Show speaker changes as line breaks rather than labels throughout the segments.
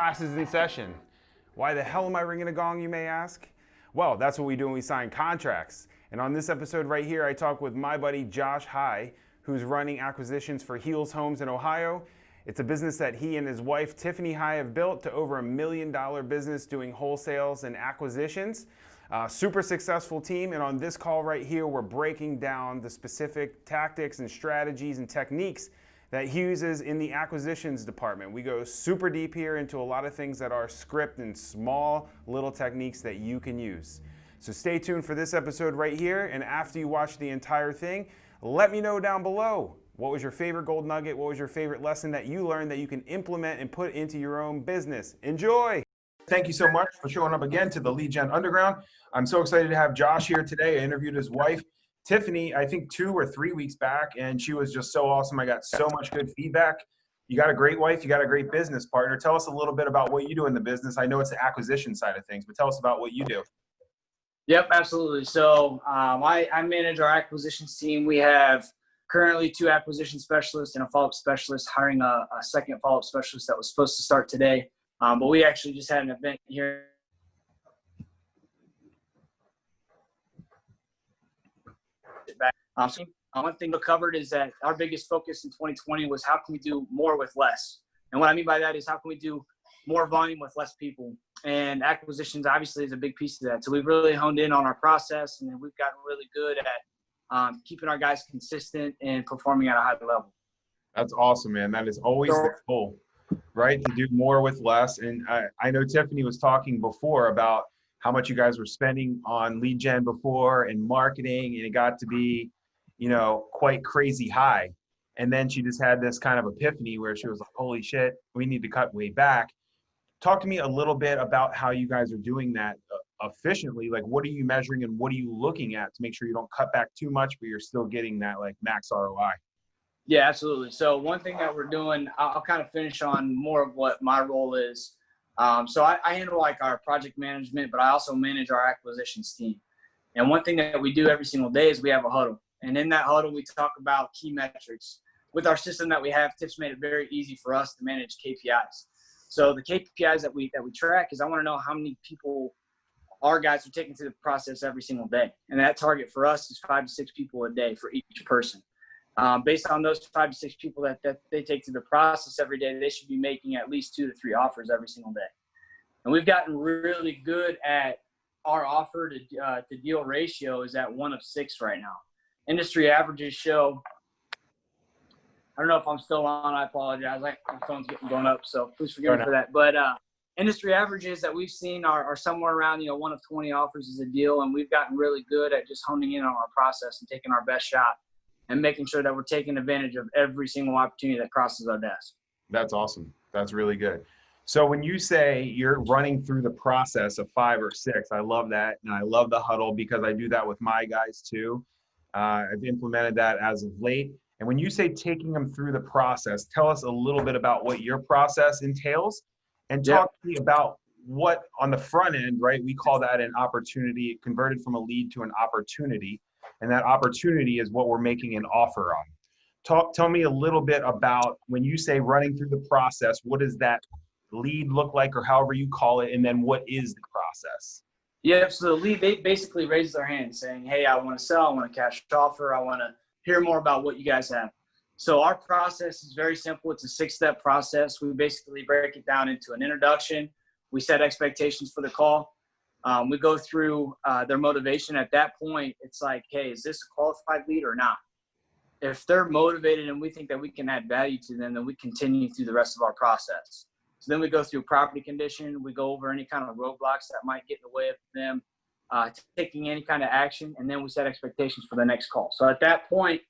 class is in session. Why the hell am I ringing a gong, you may ask? Well, that's what we do when we sign contracts. And on this episode right here, I talk with my buddy Josh High, who's running acquisitions for Heels Homes in Ohio. It's a business that he and his wife Tiffany High have built to over $1 million business doing wholesales and acquisitions. Super successful team, and on this call right here, we're breaking down the specific tactics and strategies and techniques that he uses in the acquisitions department. We go super deep here into a lot of things that are script and small little techniques that you can use. So stay tuned for this episode right here, and after you watch the entire thing, let me know down below, what was your favorite gold nugget? What was your favorite lesson that you learned that you can implement and put into your own business? Enjoy! Thank you so much for showing up again to the Lead Gen Underground. I'm so excited to have Josh here today. I interviewed his wife, Tiffany, I think 2 or 3 weeks back, and she was just so awesome. I got so much good feedback. You got a great wife. You got a great business partner. Tell us a little bit about what you do in the business. I know it's the acquisition side of things, but tell us about what you do.
Yep, absolutely. So I manage our acquisitions team. We have currently 2 acquisition specialists and a follow-up specialist, hiring a second follow-up specialist that was supposed to start today. But we actually just had an event here. One thing we covered is that our biggest focus in 2020 was how can we do more with less? And what I mean by that is how can we do more volume with less people? And acquisitions obviously is a big piece of that. So we've really honed in on our process, and we've gotten really good at keeping our guys consistent and performing at a high level.
That's awesome, man. That is always the goal, right? To do more with less. And I know Tiffany was talking before about how much you guys were spending on lead gen before and marketing, and it got to be, you know, quite crazy high. And then she just had this kind of epiphany where she was like, holy shit, we need to cut way back. Talk to me a little bit about how you guys are doing that efficiently. Like, what are you measuring and what are you looking at to make sure you don't cut back too much, but you're still getting that like max ROI?
Yeah, absolutely. So one thing that we're doing, I'll kind of finish on more of what my role is. So I handle like our project management, but I also manage our acquisitions team. And one thing that we do every single day is we have a huddle. And in that huddle, we talk about key metrics. With our system that we have, Tips made it very easy for us to manage KPIs. So the KPIs that we track is I want to know how many people our guys are taking through the process every single day. And that target for us is 5 to 6 people a day for each person. Based on those 5 to 6 people that they take through the process every day, they should be making at least 2 to 3 offers every single day. And we've gotten really good at our offer to deal ratio is at 1 of 6 right now. Industry averages show, I don't know if I'm still on, I apologize. My phone's getting blown up, so please forgive me for that. But industry averages that we've seen are somewhere around, 1 of 20 offers is a deal. And we've gotten really good at just honing in on our process and taking our best shot and making sure that we're taking advantage of every single opportunity that crosses our desk.
That's awesome. That's really good. So when you say you're running through the process of 5 or 6, I love that. And I love the huddle because I do that with my guys too. I've implemented that as of late. And when you say taking them through the process, tell us a little bit about what your process entails and talk to me about what on the front end, right? We call that an opportunity, converted from a lead to an opportunity. And that opportunity is what we're making an offer on. Tell me a little bit about when you say running through the process, what does that lead look like or however you call it? And then what is the process?
Yeah, so the lead, they basically raise their hand saying, hey, I want to sell, I want a cash offer, I want to hear more about what you guys have. So our process is very simple. It's a 6-step process. We basically break it down into an introduction. We set expectations for the call. We go through their motivation. At that point, it's like, hey, is this a qualified lead or not? If they're motivated and we think that we can add value to them, then we continue through the rest of our process. So then we go through property condition. We go over any kind of roadblocks that might get in the way of them taking any kind of action, and then we set expectations for the next call. So at that point,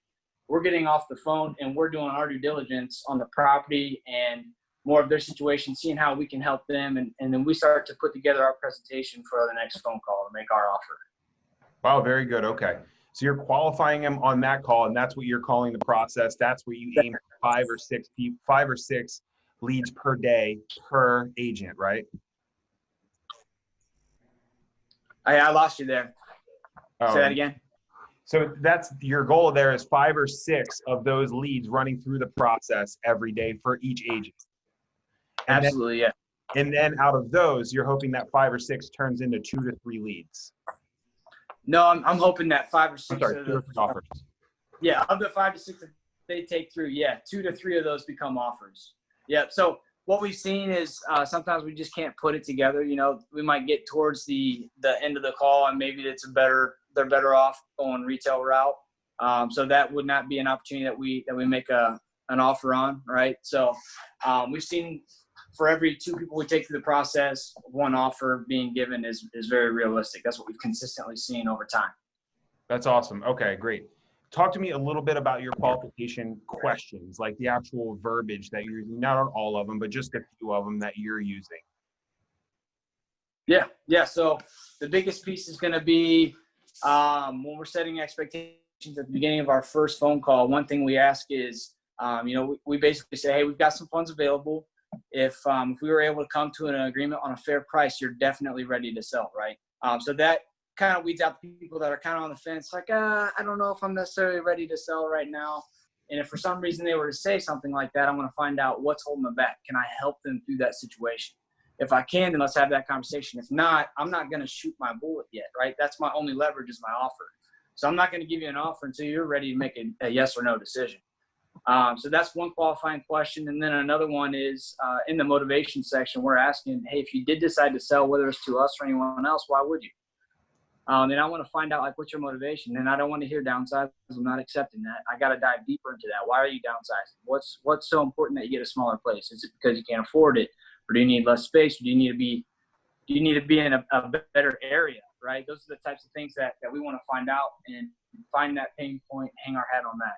we're getting off the phone and we're doing our due diligence on the property and more of their situation, seeing how we can help them. And then we start to put together our presentation for the next phone call to make our offer.
Wow, very good. Okay. So you're qualifying them on that call, and that's what you're calling the process. That's where you aim for 5 or 6 leads per day per agent, right?
I lost you there. Say that again.
So that's your goal there is 5 or 6 of those leads running through the process every day for each agent. And
absolutely,
then, And then out of those, you're hoping that 5 or 6 turns into 2 to 3 leads.
No, I'm hoping that 5 or 6
I'm sorry,
of
2 or 3 offers.
yeah, of the 5 to 6 that they take through, yeah, 2 to 3 of those become offers. Yeah. So what we've seen is sometimes we just can't put it together. You know, we might get towards the end of the call and maybe they're better off going retail route. So that would not be an opportunity that we make an offer on, right? So we've seen for every 2 people we take through the process, 1 offer being given is very realistic. That's what we've consistently seen over time.
That's awesome. Okay, great. Talk to me a little bit about your qualification questions, like the actual verbiage that you're using, not on all of them, but just a few of them that you're using.
Yeah. So the biggest piece is going to be when we're setting expectations at the beginning of our first phone call. One thing we ask is, we basically say, hey, we've got some funds available. If we were able to come to an agreement on a fair price, you're definitely ready to sell, right? So that kind of weeds out the people that are kind of on the fence, like, I don't know if I'm necessarily ready to sell right now. And if for some reason they were to say something like that, I'm going to find out what's holding them back. Can I help them through that situation? If I can, then let's have that conversation. If not, I'm not going to shoot my bullet yet, right? That's my only leverage is my offer. So I'm not going to give you an offer until you're ready to make a yes or no decision. So that's one qualifying question. And then another one is in the motivation section, we're asking, hey, if you did decide to sell, whether it's to us or anyone else, why would you? And I want to find out, like, what's your motivation? And I don't want to hear downsides. I'm not accepting that. I got to dive deeper into that. Why are you downsizing? What's so important that you get a smaller place? Is it because you can't afford it? Or do you need less space? Or do you need to be in a better area, right? Those are the types of things that we want to find out and find that pain point, hang our hat on that.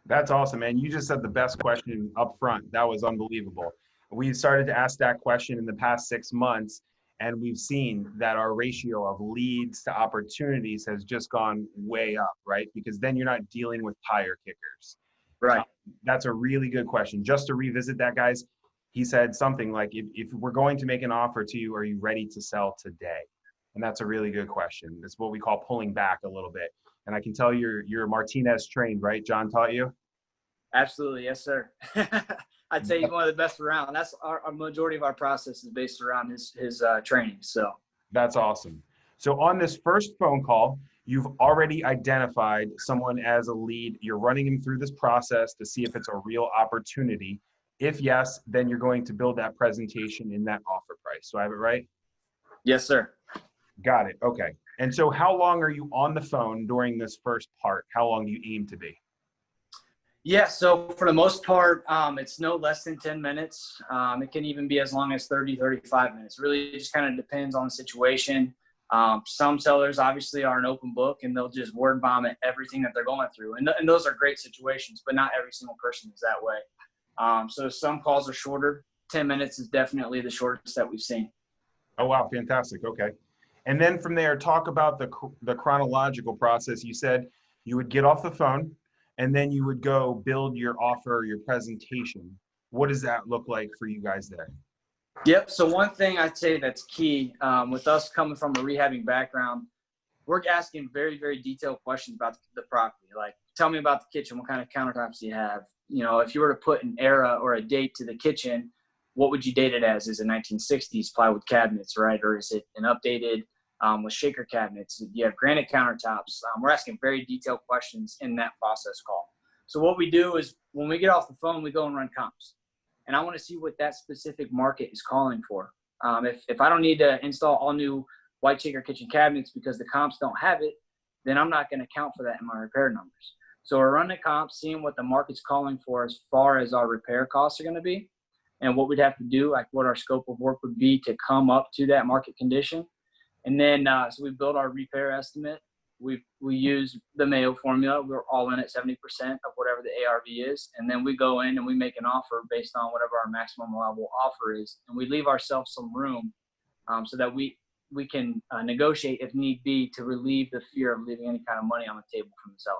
That's awesome, man. You just said the best question up front. That was unbelievable. We started to ask that question in the past 6 months, and we've seen that our ratio of leads to opportunities has just gone way up, right? Because then you're not dealing with tire kickers.
Right.
That's a really good question. Just to revisit that, guys, he said something like, if we're going to make an offer to you, are you ready to sell today? And that's a really good question. It's what we call pulling back a little bit. And I can tell you're Martinez trained, right? John taught you?
Absolutely. Yes, sir. I'd say he's one of the best around. That's our majority of our process is based around his training. So
that's awesome. So on this first phone call, you've already identified someone as a lead. You're running them through this process to see if it's a real opportunity. If yes, then you're going to build that presentation in that offer price. So I have it right?
Yes, sir.
Got it. Okay. And so how long are you on the phone during this first part? How long do you aim to be?
Yeah, so for the most part, it's no less than 10 minutes. It can even be as long as 30, 35 minutes. Really just kind of depends on the situation. Some sellers obviously are an open book and they'll just word vomit everything that they're going through. And those are great situations, but not every single person is that way. So some calls are shorter. 10 minutes is definitely the shortest that we've seen.
Oh, wow. Fantastic. Okay. And then from there, talk about the chronological process. You said you would get off the phone and then you would go build your offer, your presentation. What does that look like for you guys there?
Yep. So one thing I'd say that's key with us coming from a rehabbing background, we're asking very, very detailed questions about the property. Like, tell me about the kitchen. What kind of countertops do you have? You know, if you were to put an era or a date to the kitchen, what would you date it as? Is it 1960s plywood cabinets, right? Or is it an updated with shaker cabinets? Do you have granite countertops? We're asking very detailed questions in that process call. So what we do is when we get off the phone, we go and run comps. And I want to see what that specific market is calling for. If I don't need to install all new white shaker kitchen cabinets because the comps don't have it, then I'm not going to account for that in my repair numbers. So we're running comps, seeing what the market's calling for as far as our repair costs are going to be and what we'd have to do, like what our scope of work would be to come up to that market condition. And then, so we build our repair estimate. We use the Mayo formula. We're all in at 70% of whatever the ARV is. And then we go in and we make an offer based on whatever our maximum allowable offer is. And we leave ourselves some room so that we can negotiate if need be to relieve the fear of leaving any kind of money on the table from the seller.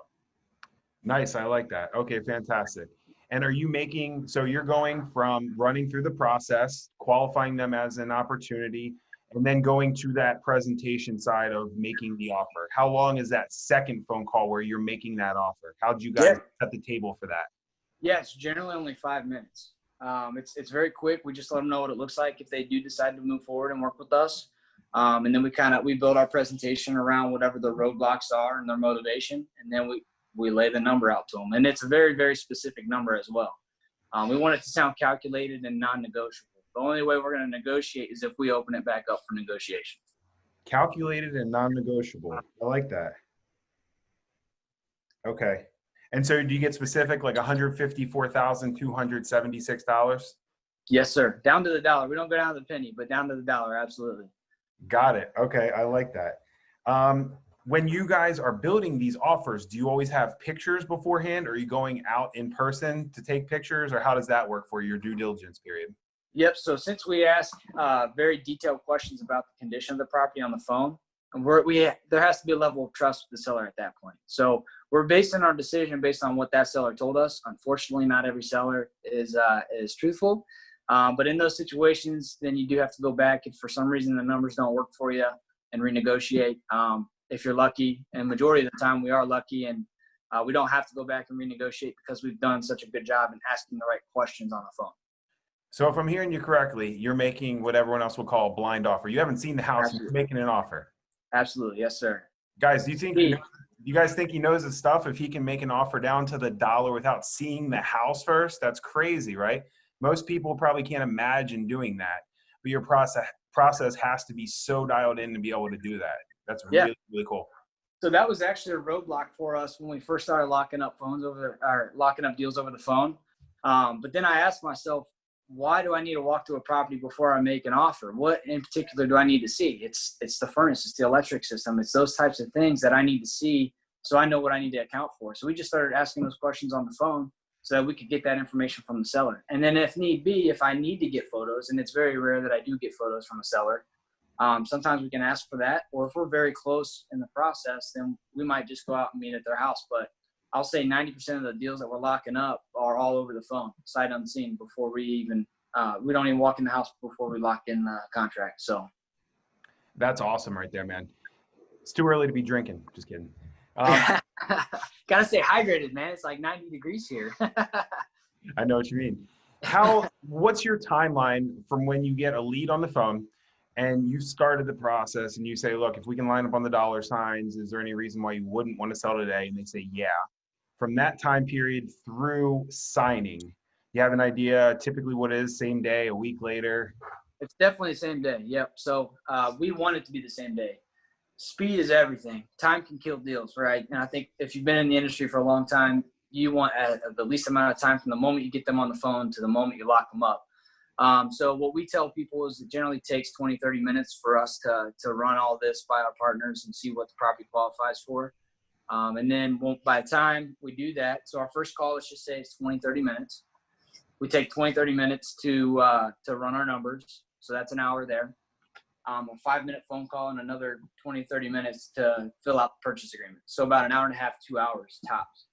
Nice. I like that. Okay, fantastic. And are you making, so you're going from running through the process, qualifying them as an opportunity, and then going to that presentation side of making the offer. How long is that second phone call where you're making that offer? How did you guys set the table for that?
Yeah, it's generally only 5 minutes. It's very quick. We just let them know what it looks like if they do decide to move forward and work with us. And then we build our presentation around whatever their roadblocks are and their motivation. And then we lay the number out to them. And it's a very, very specific number as well. We want it to sound calculated and non-negotiable. The only way we're going to negotiate is if we open it back up for negotiation.
Calculated and non-negotiable. I like that. Okay. And so do you get specific, like $154,276?
Yes, sir. Down to the dollar. We don't go down to the penny, but down to the dollar. Absolutely.
Got it. Okay. I like that. When you guys are building these offers, do you always have pictures beforehand? Or are you going out in person to take pictures, or how does that work for your due diligence period?
Yep. So since we ask very detailed questions about the condition of the property on the phone, and there has to be a level of trust with the seller at that point. So we're basing our decision based on what that seller told us. Unfortunately, not every seller is truthful. But in those situations, then you do have to go back if for some reason the numbers don't work for you and renegotiate. If you're lucky, and majority of the time we are lucky, and we don't have to go back and renegotiate because we've done such a good job in asking the right questions on the phone.
So if I'm hearing you correctly, you're making what everyone else will call a blind offer. You haven't seen the house.
Absolutely.
And you're making an offer.
Absolutely. Yes, sir.
Guys, do you guys think he knows his stuff if he can make an offer down to the dollar without seeing the house first? That's crazy, right? Most people probably can't imagine doing that, but your process has to be so dialed in to be able to do that. That's really, really cool.
So that was actually a roadblock for us when we first started locking up deals over the phone. But then I asked myself, why do I need to walk to a property before I make an offer? What in particular do I need to see? It's the furnace, it's the electric system, it's those types of things that I need to see so I know what I need to account for. So we just started asking those questions on the phone so that we could get that information from the seller. And then if need be, if I need to get photos, and it's very rare that I do get photos from a seller, sometimes we can ask for that. Or if we're very close in the process, then we might just go out and meet at their house. But I'll say 90% of the deals that we're locking up are all over the phone, sight unseen, before we don't even walk in the house before we lock in the contract. So
that's awesome right there, man. It's too early to be drinking. Just kidding.
Gotta stay hydrated, man. It's like 90 degrees here.
I know what you mean. What's your timeline from when you get a lead on the phone and you started the process and you say, look, if we can line up on the dollar signs, is there any reason why you wouldn't want to sell today? And they say, yeah. From that time period through signing, you have an idea typically what it is, same day, a week later?
It's definitely the same day. Yep. So we want it to be the same day. Speed is everything. Time can kill deals, right? And I think if you've been in the industry for a long time, you want the least amount of time from the moment you get them on the phone to the moment you lock them up. So what we tell people is it generally takes 20, 30 minutes for us to run all this by our partners and see what the property qualifies for. And then by the time we do that, so our first call, let's just say it's 20, 30 minutes. We take 20, 30 minutes to run our numbers. So that's an hour there. A 5-minute phone call and another 20, 30 minutes to fill out the purchase agreement. So about an hour and a half, 2 hours tops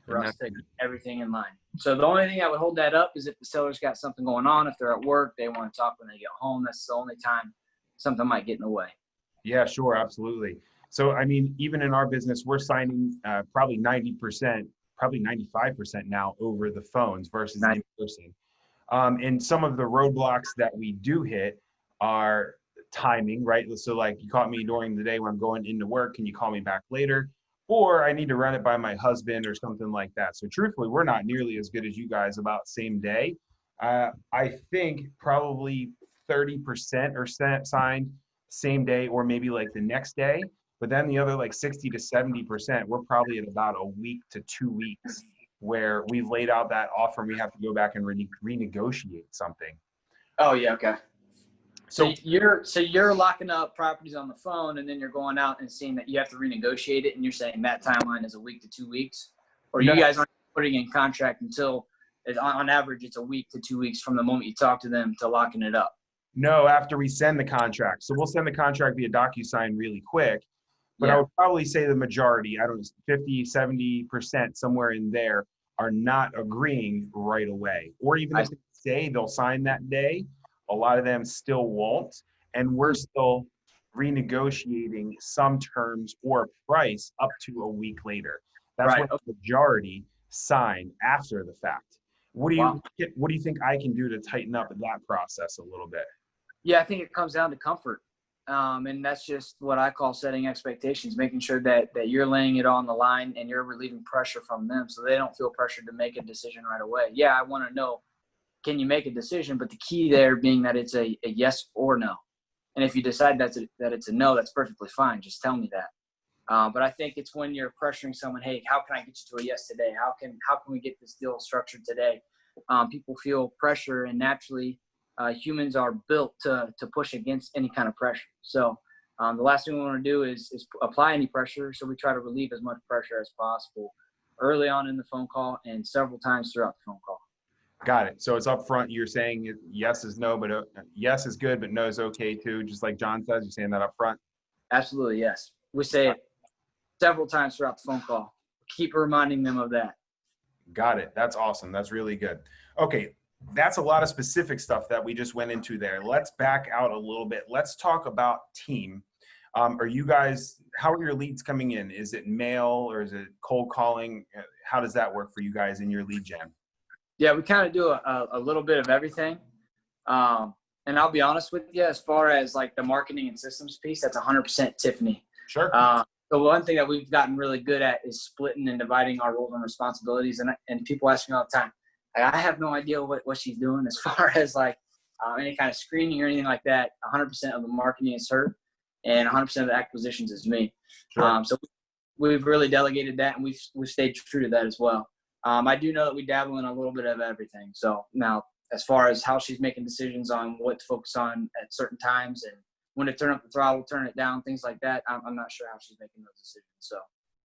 for us to get everything in line. So the only thing that would hold that up is if the seller's got something going on, if they're at work, they want to talk when they get home. That's the only time something might get in the way. Yeah,
sure. Absolutely. So, I mean, even in our business, we're signing probably 90%, probably 95% now over the phones versus in person. And some of the roadblocks that we do hit are timing, right? So like you caught me during the day when I'm going into work, can you call me back later? Or I need to run it by my husband or something like that. So truthfully, we're not nearly as good as you guys about same day. I think probably 30% are signed same day or maybe like the next day. But then the other like 60 to 70%, we're probably at about a week to 2 weeks where we've laid out that offer and we have to go back and renegotiate something.
Oh yeah, okay. So you're locking up properties on the phone and then you're going out and seeing that you have to renegotiate it and you're saying that timeline is a week to 2 weeks? Or you guys aren't putting in contract until on average it's a week to 2 weeks from the moment you talk to them to locking it up?
No, after we send the contract. So we'll send the contract via DocuSign really quick. But I would probably say the majority, 50, 70%, somewhere in there, are not agreeing right away. Or even if they say they'll sign that day, a lot of them still won't. And we're still renegotiating some terms or price up to a week later. That's when the majority sign after the fact.
Wow.
What do you think I can do to tighten up that process a little bit?
Yeah, I think it comes down to comfort. And that's just what I call setting expectations, making sure that you're laying it on the line and you're relieving pressure from them so they don't feel pressured to make a decision right away. Yeah, I want to know, can you make a decision? But the key there being that it's a yes or no. And if you decide that it's a no, that's perfectly fine. Just tell me that. But I think it's when you're pressuring someone, hey, how can I get you to a yes today? How can we get this deal structured today? People feel pressure, and naturally, humans are built to push against any kind of pressure. So the last thing we want to do is apply any pressure. So we try to relieve as much pressure as possible early on in the phone call and several times throughout the phone call.
Got it. So it's up front. You're saying yes is no, but yes is good, but no is okay too. Just like John says, you're saying that up front.
Absolutely, yes. We say it several times throughout the phone call. Keep reminding them of that.
Got it. That's awesome. That's really good. Okay. That's a lot of specific stuff that we just went into there. Let's back out a little bit. Let's talk about team. Are you guys, how are your leads coming in? Is it mail or is it cold calling? How does that work for you guys in your lead gen?
Yeah, we kind of do a little bit of everything. And I'll be honest with you, as far as like the marketing and systems piece, that's 100% Tiffany.
Sure.
So one thing that we've gotten really good at is splitting and dividing our roles and responsibilities. And people ask me all the time, I have no idea what she's doing as far as like any kind of screening or anything like that. 100% of the marketing is her, and 100% of the acquisitions is me.
Sure.
So we've really delegated that, and we've stayed true to that as well. I do know that we dabble in a little bit of everything. So now, as far as how she's making decisions on what to focus on at certain times and when to turn up the throttle, turn it down, things like that, I'm not sure how she's making those decisions. So,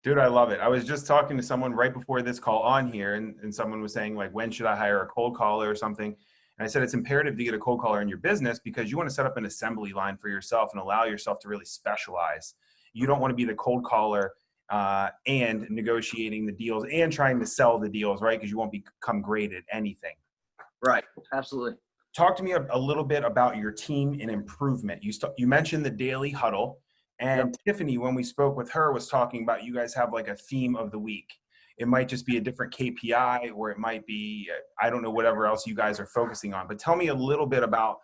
dude, I love it. I was just talking to someone right before this call on here, and someone was saying, like, when should I hire a cold caller or something? And I said, it's imperative to get a cold caller in your business because you want to set up an assembly line for yourself and allow yourself to really specialize. You don't want to be the cold caller and negotiating the deals and trying to sell the deals, right? Because you won't become great at anything.
Right. Absolutely.
Talk to me a little bit about your team and improvement. You mentioned the daily huddle, and
Yep.
Tiffany, when we spoke with her, was talking about you guys have like a theme of the week. It might just be a different KPI, or it might be, I don't know, whatever else you guys are focusing on. But tell me a little bit about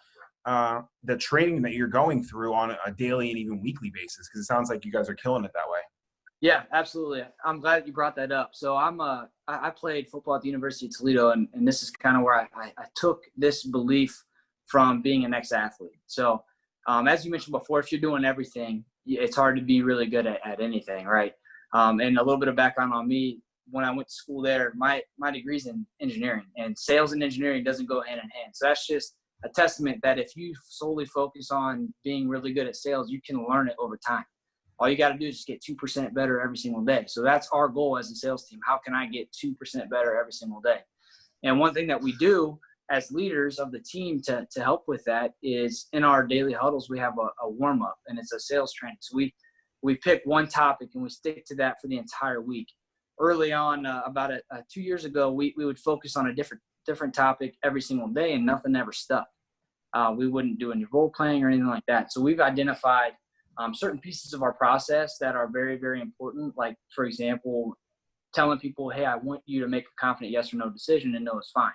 the training that you're going through on a daily and even weekly basis, because it sounds like you guys are killing it that way.
Yeah, absolutely. I'm glad that you brought that up. So I played football at the University of Toledo, and this is kind of where I took this belief from being an ex-athlete. So as you mentioned before, if you're doing everything, it's hard to be really good at anything, right? And a little bit of background on me, when I went to school there, my degree's in engineering, and sales and engineering doesn't go hand in hand. So that's just a testament that if you solely focus on being really good at sales, you can learn it over time. All you got to do is just get 2% better every single day. So that's our goal as a sales team. How can I get 2% better every single day? And one thing that we do as leaders of the team to help with that is in our daily huddles, we have a warm up, and it's a sales training. So we pick one topic and we stick to that for the entire week. Early on, about 2 years ago, we would focus on a different topic every single day, and nothing ever stuck. We wouldn't do any role playing or anything like that. So we've identified certain pieces of our process that are very, very important. Like, for example, telling people, hey, I want you to make a confident yes or no decision, and no is fine.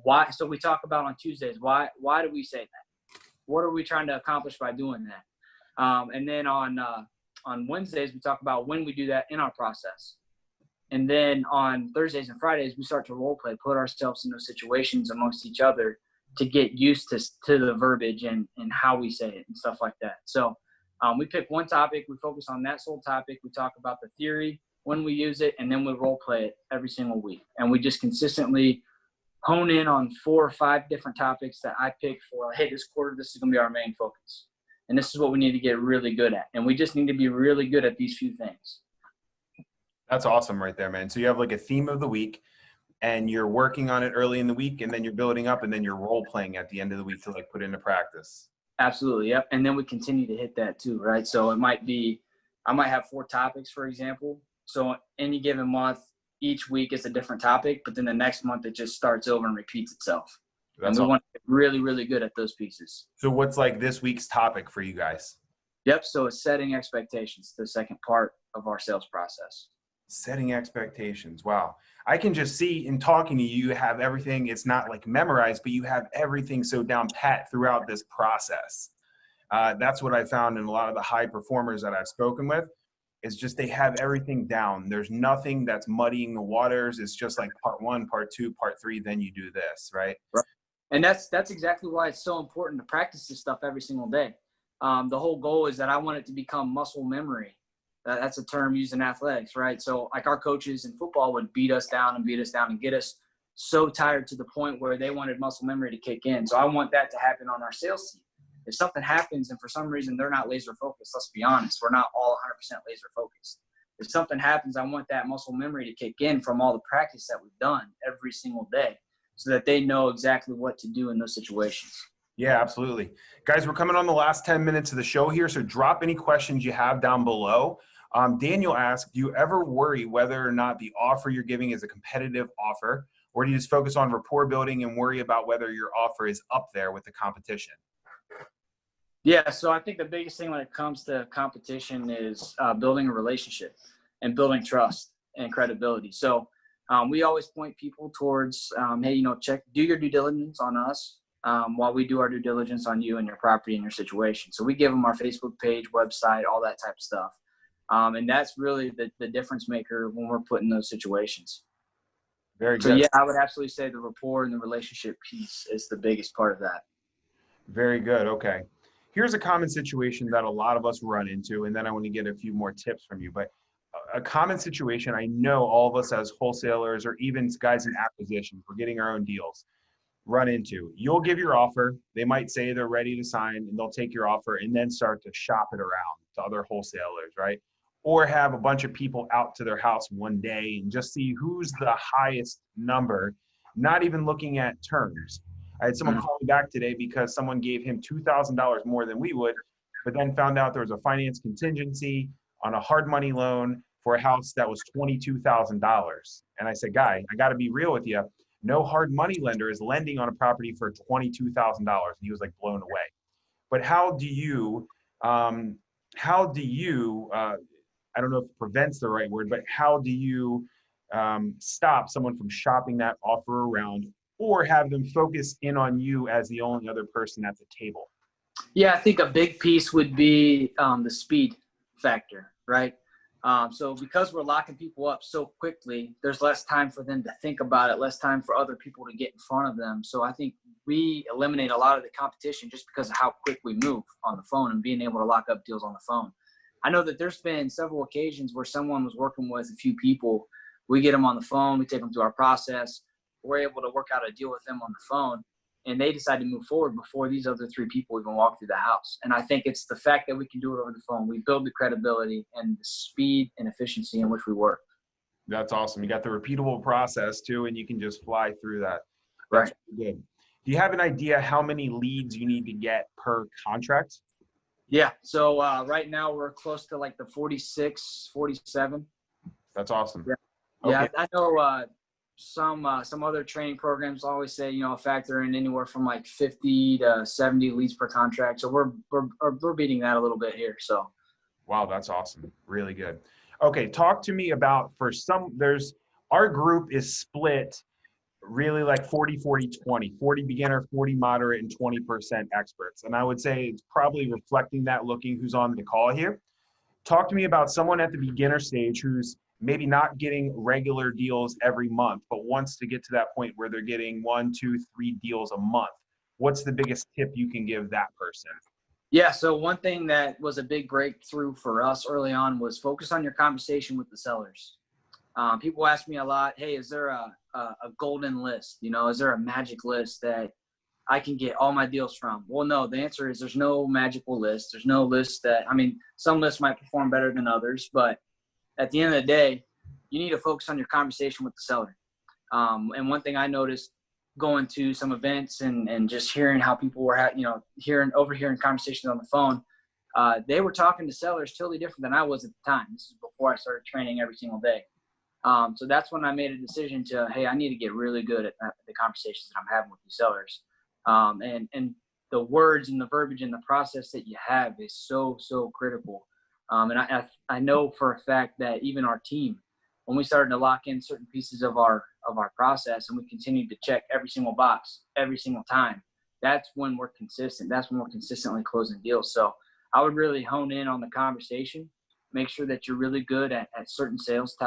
Why? So we talk about on Tuesdays, why do we say that? What are we trying to accomplish by doing that? And then on Wednesdays, we talk about when we do that in our process. And then on Thursdays and Fridays, we start to role play, put ourselves in those situations amongst each other to get used to the verbiage and how we say it and stuff like that. So we pick one topic, we focus on that sole topic, we talk about the theory, when we use it, and then we role play it every single week. And we just consistently hone in on 4 or 5 different topics that I pick for, hey, this quarter, this is going to be our main focus. And this is what we need to get really good at. And we just need to be really good at these few things.
That's awesome right there, man. So you have like a theme of the week, and you're working on it early in the week, and then you're building up, and then you're role playing at the end of the week to like put into practice.
Absolutely. Yep. And then we continue to hit that too, right? So it might be, I might have 4 topics, for example. So any given month, each week is a different topic, but then the next month it just starts over and repeats itself. And we want to get really, really good at those pieces.
So what's like this week's topic for you guys?
Yep. So it's setting expectations, the second part of our sales process.
Setting expectations. Wow. I can just see in talking to you, you have everything. It's not like memorized, but you have everything so down pat throughout this process. That's what I found in a lot of the high performers that I've spoken with. Is just they have everything down. There's nothing that's muddying the waters. It's just like part one, part two, part three, then you do this, right?
Right. And that's exactly why it's so important to practice this stuff every single day. The whole goal is that I want it to become muscle memory. That's a term used in athletics, right? So like our coaches in football would beat us down and get us so tired to the point where they wanted muscle memory to kick in. So I want that to happen on our sales team. If something happens and for some reason they're not laser focused, let's be honest, we're not all 100% laser focused. If something happens, I want that muscle memory to kick in from all the practice that we've done every single day so that they know exactly what to do in those situations.
Yeah, absolutely. Guys, we're coming on the last 10 minutes of the show here, so drop any questions you have down below. Daniel asked, do you ever worry whether or not the offer you're giving is a competitive offer, or do you just focus on rapport building and worry about whether your offer is up there with the competition?
Yeah, so I think the biggest thing when it comes to competition is building a relationship and building trust and credibility. So we always point people towards, hey, do your due diligence on us while we do our due diligence on you and your property and your situation. So we give them our Facebook page, website, all that type of stuff. And that's really the difference maker when we're put in those situations.
Very good.
So yeah, I would absolutely say the rapport and the relationship piece is the biggest part of that.
Very good. Okay. Here's a common situation that a lot of us run into, and then I want to get a few more tips from you. But a common situation I know all of us as wholesalers or even guys in acquisitions, we're getting our own deals, run into. You'll give your offer. They might say they're ready to sign, and they'll take your offer and then start to shop it around to other wholesalers, right? Or have a bunch of people out to their house one day and just see who's the highest number, not even looking at terms. I had someone call me back today because someone gave him $2,000 more than we would, but then found out there was a finance contingency on a hard money loan for a house that was $22,000. And I said, guy, I got to be real with you. No hard money lender is lending on a property for $22,000. And he was like blown away. But how do you, I don't know if prevent's the right word, but how do you stop someone from shopping that offer around or have them focus in on you as the only other person at the table?
Yeah, I think a big piece would be the speed factor, right? So because we're locking people up so quickly, there's less time for them to think about it, less time for other people to get in front of them. So I think we eliminate a lot of the competition just because of how quick we move on the phone and being able to lock up deals on the phone. I know that there's been several occasions where someone was working with a few people. We get them on the phone, we take them through our process. We're able to work out a deal with them on the phone, and they decide to move forward before these other three people even walk through the house. And I think it's the fact that we can do it over the phone. We build the credibility and the speed and efficiency in which we work.
That's awesome. You got the repeatable process too, and you can just fly through that. That's really good. Do you have an idea how many leads you need to get per contract?
Yeah. So right now we're close to like the 46, 47.
That's awesome.
Yeah.
Okay.
Yeah, I know some other training programs always say, factor in anywhere from like 50 to 70 leads per contract. So we're beating that a little bit here. So.
Wow, that's awesome. Really good. Okay, talk to me about our group is split really like 40, 40, 20, 40 beginner, 40 moderate, and 20% experts. And I would say it's probably reflecting that looking who's on the call here. Talk to me about someone at the beginner stage who's maybe not getting regular deals every month, but wants to get to that point where they're getting 1, 2, 3 deals a month. What's the biggest tip you can give that person?
Yeah. So one thing that was a big breakthrough for us early on was focus on your conversation with the sellers. People ask me a lot, hey, is there a golden list? Is there a magic list that I can get all my deals from? Well, no, the answer is there's no magical list. There's no list some lists might perform better than others, but at the end of the day, you need to focus on your conversation with the seller. And one thing I noticed going to some events and just hearing how people were, overhearing conversations on the phone, they were talking to sellers totally different than I was at the time. This is before I started training every single day. So that's when I made a decision to, hey, I need to get really good at the conversations that I'm having with these sellers. And the words and the verbiage and the process that you have is so, so critical. And I know for a fact that even our team, when we started to lock in certain pieces of our process and we continued to check every single box every single time, that's when we're consistent. That's when we're consistently closing deals. So I would really hone in on the conversation, make sure that you're really good at certain sales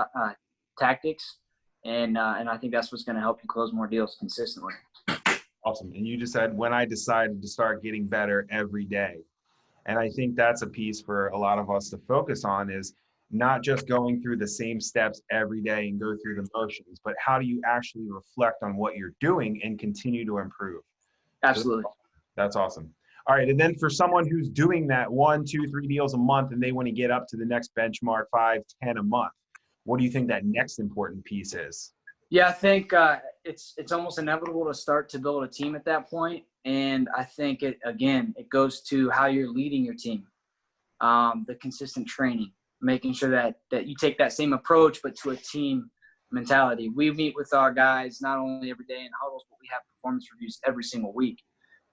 tactics. And I think that's what's going to help you close more deals consistently.
Awesome. And you just said, when I decided to start getting better every day. And I think that's a piece for a lot of us to focus on, is not just going through the same steps every day and go through the motions, but how do you actually reflect on what you're doing and continue to improve?
Absolutely.
So that's awesome. All right. And then for someone who's doing that 1, 2, 3 deals a month and they want to get up to the next benchmark, 5, 10 a month, what do you think that next important piece is?
Yeah, I think it's almost inevitable to start to build a team at that point. And I think it goes to how you're leading your team, the consistent training, making sure that you take that same approach, but to a team mentality. We meet with our guys not only every day in huddles, but we have performance reviews every single week.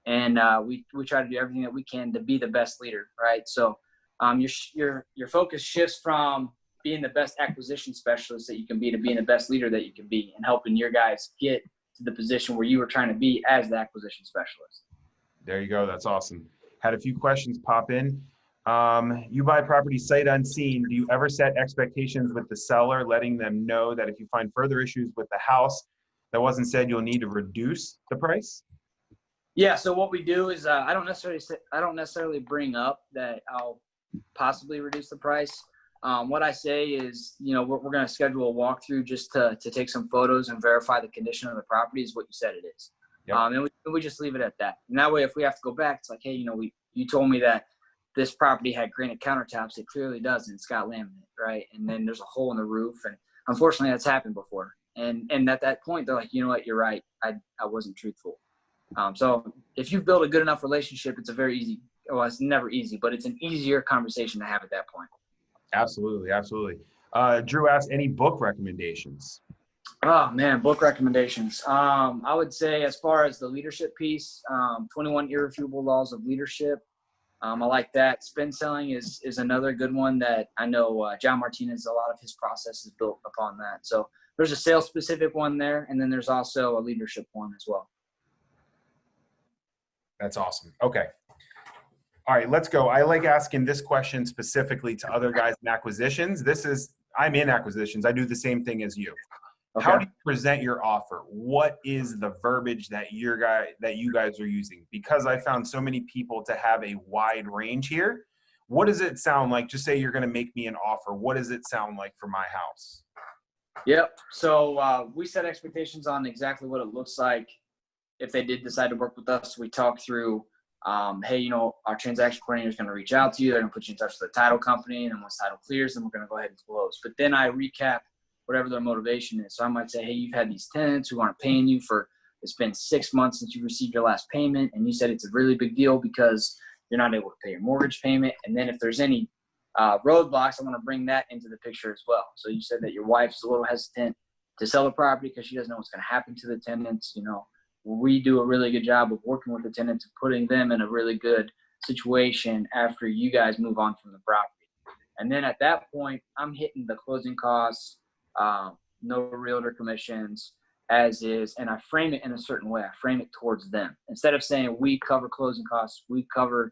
And we try to do everything that we can to be the best leader, right? So your focus shifts from being the best acquisition specialist that you can be to being the best leader that you can be, and helping your guys get to the position where you were trying to be as the acquisition specialist.
There you go. That's awesome. Had a few questions pop in. You buy property sight unseen. Do you ever set expectations with the seller, letting them know that if you find further issues with the house that wasn't said, you'll need to reduce the price?
Yeah. So what we do is I don't necessarily bring up that I'll possibly reduce the price. What I say is, we're going to schedule a walkthrough just to take some photos and verify the condition of the property is what you said it is.
Yep.
And we just leave it at that. And that way, if we have to go back, it's like, hey, you told me that this property had granite countertops. It clearly doesn't. It's got laminate, right? And then there's a hole in the roof. And unfortunately, that's happened before. And at that point, they're like, you know what, you're right. I wasn't truthful. So if you've built a good enough relationship, it's it's never easy, but it's an easier conversation to have at that point.
Absolutely. Absolutely. Drew asked, any book recommendations?
Oh man, book recommendations. I would say, as far as the leadership piece, 21 Irrefutable Laws of Leadership. I like that. Spin selling is another good one that I know John Martinez, a lot of his process is built upon that. So there's a sales specific one there. And then there's also a leadership one as well.
That's awesome. Okay. All right, let's go. I like asking this question specifically to other guys in acquisitions. I'm in acquisitions. I do the same thing as you. Okay. How do you present your offer? What is the verbiage that you guys are using? Because I found so many people to have a wide range here. What does it sound like? Just say you're going to make me an offer. What does it sound like for my house?
Yep. So we set expectations on exactly what it looks like if they did decide to work with us. We talk through, hey, our transaction coordinator is going to reach out to you. They're going to put you in touch with the title company. And then once title clears, then we're going to go ahead and close. But then I recap whatever their motivation is. So I might say, hey, you've had these tenants who aren't paying you it's been 6 months since you received your last payment. And you said it's a really big deal because you're not able to pay your mortgage payment. And then if there's any roadblocks, I want to bring that into the picture as well. So you said that your wife's a little hesitant to sell the property because she doesn't know what's going to happen to the tenants. We do a really good job of working with the tenants and putting them in a really good situation after you guys move on from the property. And then at that point, I'm hitting the closing costs, no realtor commissions, as is, and I frame it in a certain way. I frame it towards them. Instead of saying we cover closing costs, we cover,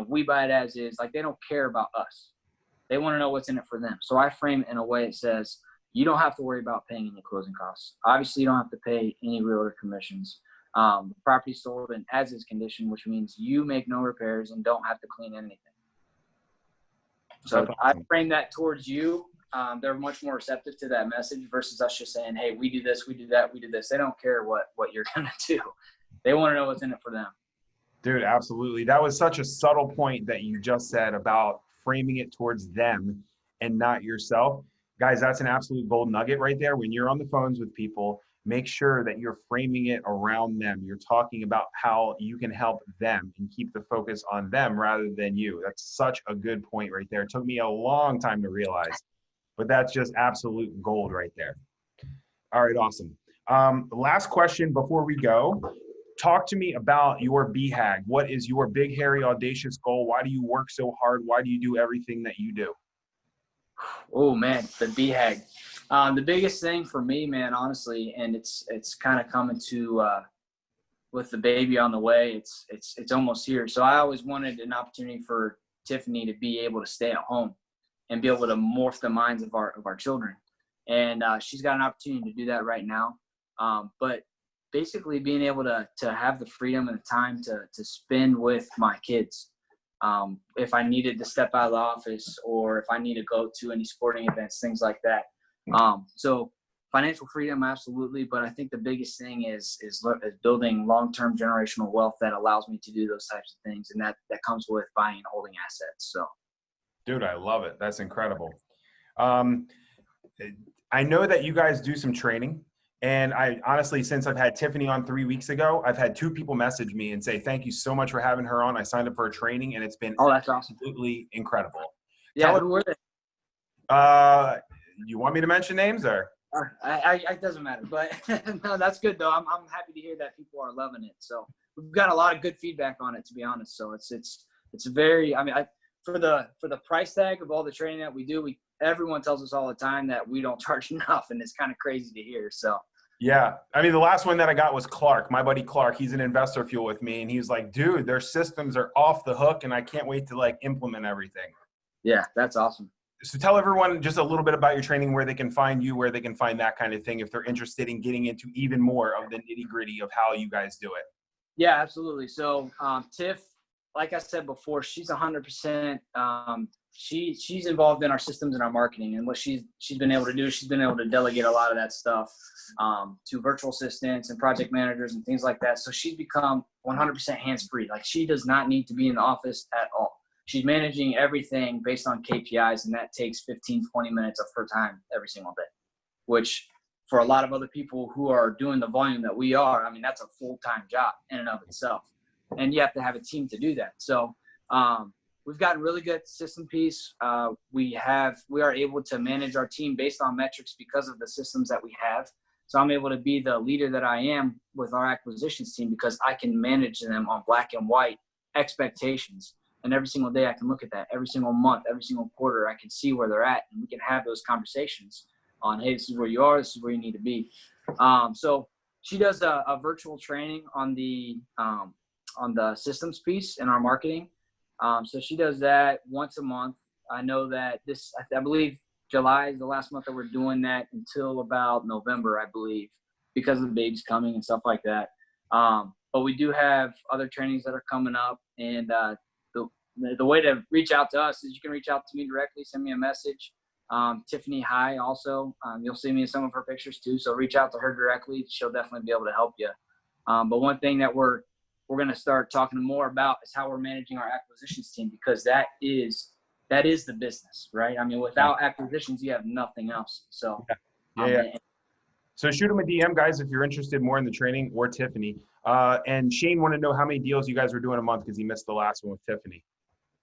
we buy it as is. Like, they don't care about us. They want to know what's in it for them. So I frame it in a way that says, you don't have to worry about paying any closing costs. Obviously, you don't have to pay any realtor commissions. The property's sold in as-is condition, which means you make no repairs and don't have to clean anything. So I frame that towards you. They're much more receptive to that message versus us just saying, hey, we do this, we do that, we do this. They don't care what you're going to do. They want to know what's in it for them.
Dude, absolutely. That was such a subtle point that you just said about framing it towards them and not yourself. Guys, that's an absolute gold nugget right there. When you're on the phones with people, make sure that you're framing it around them. You're talking about how you can help them and keep the focus on them rather than you. That's such a good point right there. It took me a long time to realize, but that's just absolute gold right there. All right, awesome. Last question before we go. Talk to me about your BHAG. What is your big, hairy, audacious goal? Why do you work so hard? Why do you do everything that you do?
Oh man, the BHAG. The biggest thing for me, man, honestly, and it's kind of coming to with the baby on the way. It's almost here. So I always wanted an opportunity for Tiffany to be able to stay at home and be able to morph the minds of our children. And she's got an opportunity to do that right now. But basically being able to have the freedom and the time to spend with my kids. If I needed to step out of the office or if I need to go to any sporting events, things like that. So financial freedom, absolutely. But I think the biggest thing is building long-term generational wealth that allows me to do those types of things. And that comes with buying and holding assets. So.
Dude, I love it. That's incredible. I know that you guys do some training. And I honestly, since I've had Tiffany on 3 weeks ago, I've had 2 people message me and say, thank you so much for having her on. I signed up for a training and it's been
that's awesome.
Absolutely incredible.
Yeah, who were they?
You want me to mention names or?
It doesn't matter, but no, that's good though. I'm happy to hear that people are loving it. So we've got a lot of good feedback on it, to be honest. So it's very, for the price tag of all the training that we do, everyone tells us all the time that we don't charge enough, and it's kind of crazy to hear. So.
Yeah. The last one that I got was Clark, my buddy Clark. He's an Investor Fuel with me. And he was like, dude, their systems are off the hook and I can't wait to implement everything.
Yeah, that's awesome.
So tell everyone just a little bit about your training, where they can find you, where they can find that kind of thing, if they're interested in getting into even more of the nitty gritty of how you guys do it.
Yeah, absolutely. So Tiff, like I said before, she's 100%. She's involved in our systems and our marketing, and what she's been able to do, she's been able to delegate a lot of that stuff to virtual assistants and project managers and things like that. So she's become 100% hands-free. She does not need to be in the office at all. She's managing everything based on KPIs, and that takes 15, 20 minutes of her time every single day, which for a lot of other people who are doing the volume that we are, that's a full-time job in and of itself. And you have to have a team to do that. So we've gotten really good system piece. We are able to manage our team based on metrics because of the systems that we have. So I'm able to be the leader that I am with our acquisitions team because I can manage them on black and white expectations. And every single day I can look at that. Every single month, every single quarter, I can see where they're at, and we can have those conversations on, hey, this is where you are, this is where you need to be. So she does a virtual training on the systems piece in our marketing. So she does that once a month. I know that I believe July is the last month that we're doing that until about November, I believe, because of the babies coming and stuff like that. But we do have other trainings that are coming up, and the way to reach out to us is you can reach out to me directly, send me a message. Tiffany High also, you'll see me in some of her pictures too. So reach out to her directly. She'll definitely be able to help you. But one thing that we're going to start talking more about is how we're managing our acquisitions team, because that is the business, right? Without acquisitions, you have nothing else. So,
So shoot them a DM, guys, if you're interested more in the training, or Tiffany. And Shane wanted to know how many deals you guys were doing a month because he missed the last one with Tiffany.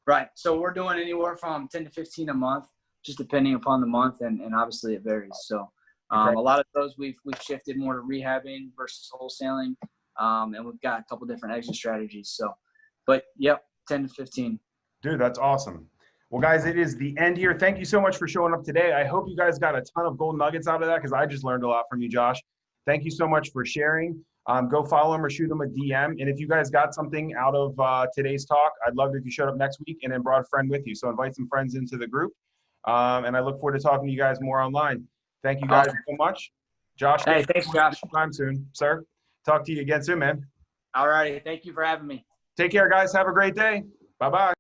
Right. So we're doing anywhere from 10 to 15 a month, just depending upon the month, and obviously it varies. So a lot of those we've shifted more to rehabbing versus wholesaling, and we've got a couple different exit strategies. So, but yep, 10 to 15.
Dude, that's awesome. Well, guys, it is the end here. Thank you so much for showing up today. I hope you guys got a ton of gold nuggets out of that, because I just learned a lot from you, Josh. Thank you so much for sharing. Go follow him or shoot him a DM. And if you guys got something out of today's talk, I'd love it if you showed up next week and then brought a friend with you. So invite some friends into the group. And I look forward to talking to you guys more online. Thank you guys so much. Josh.
Hey, thanks, Josh.
Time soon, sir. Talk to you again soon, man.
All righty. Thank you for having me.
Take care, guys. Have a great day. Bye-bye.